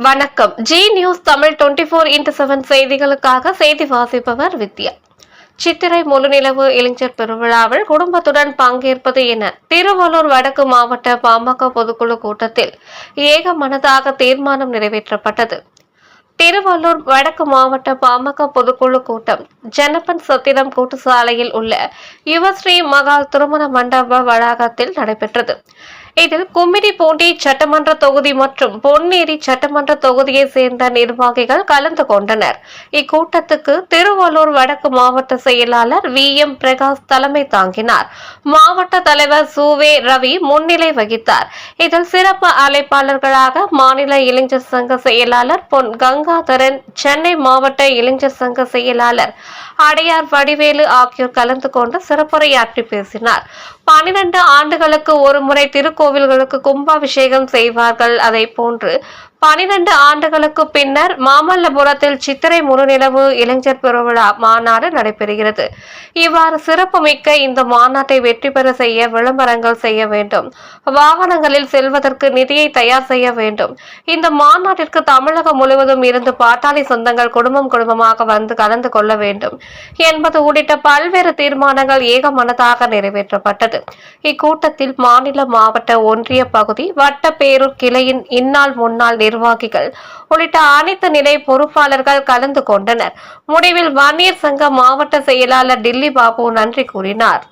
வணக்கம். G news Tamil 24x7 செய்திகளுக்காக செய்தி வாசிப்பவர் வித்யா. சித்திரை முழுநிலவு இளைஞர் பெருவிழாவில் குடும்பத்துடன் பங்கேற்பது என திருவள்ளூர் வடக்கு மாவட்ட பாமக பொதுக்குழு கூட்டத்தில் ஏகமனதாக தீர்மானம் நிறைவேற்றப்பட்டது. திருவள்ளூர் வடக்கு மாவட்ட பாமக பொதுக்குழு கூட்டம் ஜனப்பன் சத்திரம் கூட்டுச்சாலையில் உள்ள யுவஸ்ரீ மகால் திருமண மண்டப வளாகத்தில் நடைபெற்றது. இதில் கும்மிடிப்பூண்டி சட்டமன்ற தொகுதி மற்றும் பொன்னேரி சட்டமன்ற தொகுதியை சேர்ந்த நிர்வாகிகள் கலந்து கொண்டனர். இக்கூட்டத்துக்கு திருவள்ளூர் வடக்கு மாவட்ட செயலாளர் VM பிரகாஷ் தலைமை தாங்கினார். மாவட்ட தலைவர் சுவே ரவி முன்னிலை வகித்தார். இதில் சிறப்பு அழைப்பாளர்களாக மாநில இளைஞர் சங்க செயலாளர் பொன் கங்காதரன், சென்னை மாவட்ட இளைஞர் சங்க செயலாளர் அடையார் வடிவேலு ஆகியோர் கலந்து கொண்டு சிறப்புரையாற்றி பேசினார். 12 ஆண்டுகளுக்கு ஒருமுறை திருக்கோவில்களுக்கு கும்பாபிஷேகம் செய்வார்கள். அதை போன்று 12 ஆண்டுகளுக்கு பின்னர் மாமல்லபுரத்தில் சித்திரை முழுநிலவு இளைஞர் பெருவிழா மாநாடு நடைபெறுகிறது. இவ்வாறு சிறப்புமிக்க இந்த மாநாட்டை வெற்றி பெற செய்ய விளம்பரங்கள் செய்ய வேண்டும். வாகனங்களில் செல்வதற்கு நிதியை தயார் செய்ய வேண்டும். இந்த மாநாட்டிற்கு தமிழகம் முழுவதும் இருந்து பாட்டாளி சொந்தங்கள் குடும்பமாக வந்து கலந்து கொள்ள வேண்டும் என்பது உள்ளிட்ட பல்வேறு தீர்மானங்கள் ஏகமனதாக நிறைவேற்றப்பட்டது. இக்கூட்டத்தில் மாநில, மாவட்ட, ஒன்றிய பகுதி, வட்ட பேரூர் கிளையின் இந்நாள் முன்னாள் நிர்வாகிகள் உள்ளிட்ட அனைத்து நிலை பொறுப்பாளர்கள் கலந்து கொண்டனர். முடிவில் வன்னியர் சங்க மாவட்ட செயலாளர் டில்லி பாபு நன்றி கூறினார்.